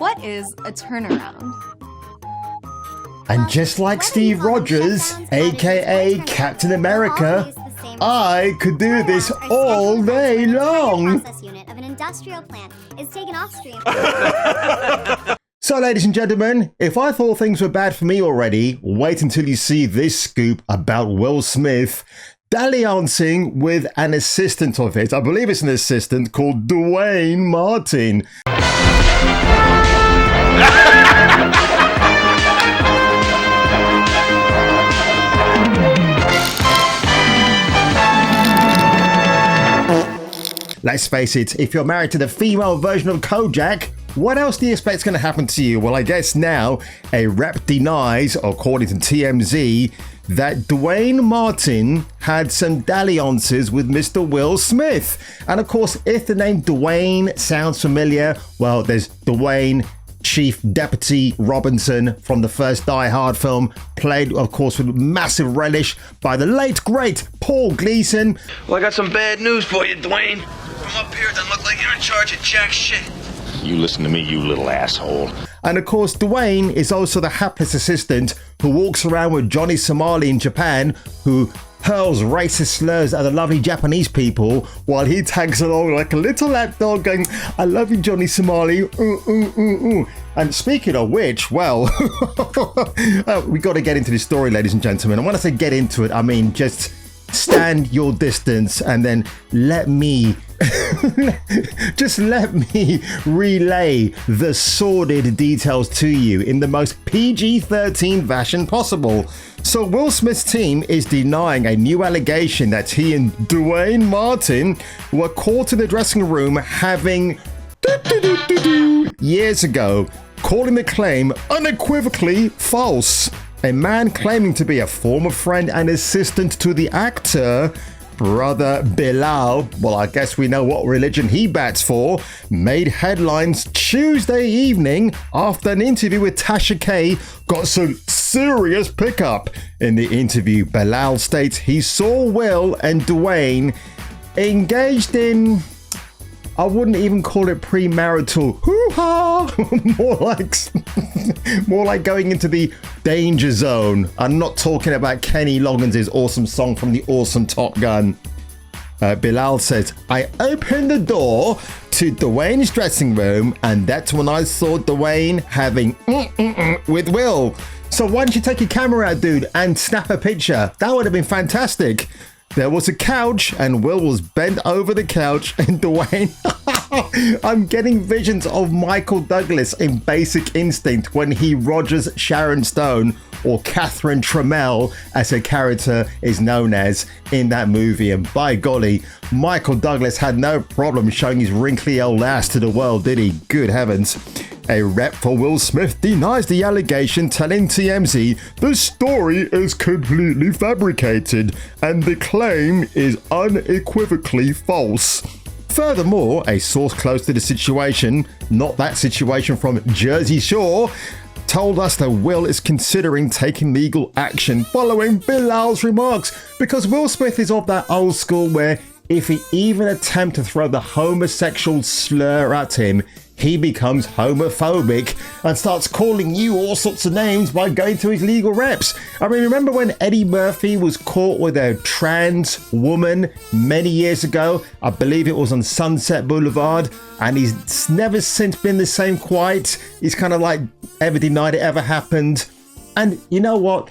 What is a turnaround? And just like Steve Rogers, aka Captain America, I could do this all day long. So, ladies and gentlemen, if I thought things were bad for me already, wait until you see this scoop about Will Smith dalliancing with an assistant of his. I believe it's an assistant called Duane Martin. Let's face it, if you're married to the female version of Kojak, what else do you expect is going to happen to you? Well, I guess now a rep denies, according to TMZ, that Duane Martin had some dalliances with Mr. Will Smith. And of course, if the name Duane sounds familiar, well, there's Duane Chief Deputy Robinson from the first Die Hard film, played, of course, with massive relish by the late, great Paul Gleason. Well, I got some bad news for you, Duane. From up here, it doesn't look like you're in charge of jack shit. You listen to me, you little asshole. And of course, Duane is also the hapless assistant who walks around with Johnny Somali in Japan, who hurls racist slurs at the lovely Japanese people while he tags along like a little lapdog going, I love you, Johnny Somali. Ooh, ooh, ooh, ooh. And speaking of which, well, we got to get into this story, ladies and gentlemen. And when I say get into it, I mean just stand your distance and then let me relay the sordid details to you in the most PG-13 fashion possible. So Will Smith's team is denying a new allegation that he and Duane Martin were caught in the dressing room having years ago, calling the claim unequivocally false. A man claiming to be a former friend and assistant to the actor, Brother Bilal, well, I guess we know what religion he bats for, made headlines Tuesday evening after an interview with Tasha K got some serious pickup. In the interview, Bilal states he saw Will and Duane engaged in, I wouldn't even call it premarital hoo-ha, more like going into the danger zone. I'm not talking about Kenny Loggins' awesome song from the awesome Top Gun. Bilal says, I opened the door to Duane's dressing room and that's when I saw Duane having with Will. So why don't you take your camera out, dude, and snap a picture? That would have been fantastic. There was a couch and Will was bent over the couch and Duane, I'm getting visions of Michael Douglas in Basic Instinct when he Rogers Sharon Stone, or Catherine Trammell as her character is known as in that movie. And by golly, Michael Douglas had no problem showing his wrinkly old ass to the world, did he? Good heavens. A rep for Will Smith denies the allegation, telling TMZ the story is completely fabricated and the claim is unequivocally false. Furthermore, a source close to the situation, not that situation from Jersey Shore, told us that Will is considering taking legal action following Bilal's remarks, because Will Smith is of that old school where if he even attempts to throw the homosexual slur at him, he becomes homophobic and starts calling you all sorts of names by going to his legal reps. I mean, remember when Eddie Murphy was caught with a trans woman many years ago? I believe it was on Sunset Boulevard, and he's never since been the same quite. He's kind of like ever denied it ever happened. And you know what?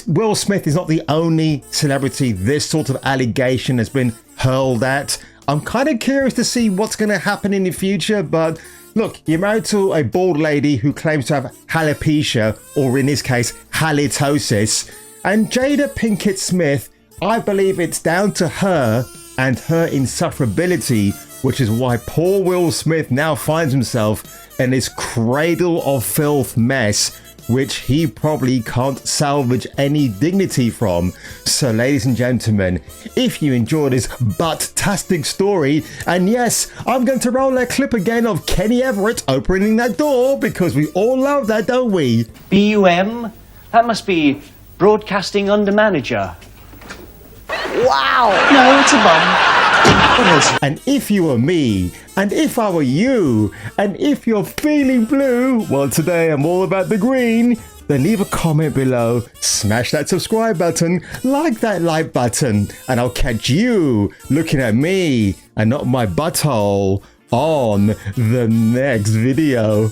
Will Smith is not the only celebrity this sort of allegation has been hurled at. I'm kind of curious to see what's going to happen in the future, but look, you're married to a bald lady who claims to have alopecia, or in this case, halitosis. And Jada Pinkett Smith, I believe it's down to her and her insufferability, which is why poor Will Smith now finds himself in this cradle of filth mess, which he probably can't salvage any dignity from. So ladies and gentlemen, if you enjoyed this butt-tastic story, and yes, I'm going to roll a clip again of Kenny Everett opening that door, because we all love that, don't we? BUM? That must be Broadcasting Under Manager. Wow! No, it's a bum. And if you were me, and if I were you, and if you're feeling blue, well, today I'm all about the green, then leave a comment below, smash that subscribe button, like that like button, and I'll catch you looking at me and not my butthole on the next video.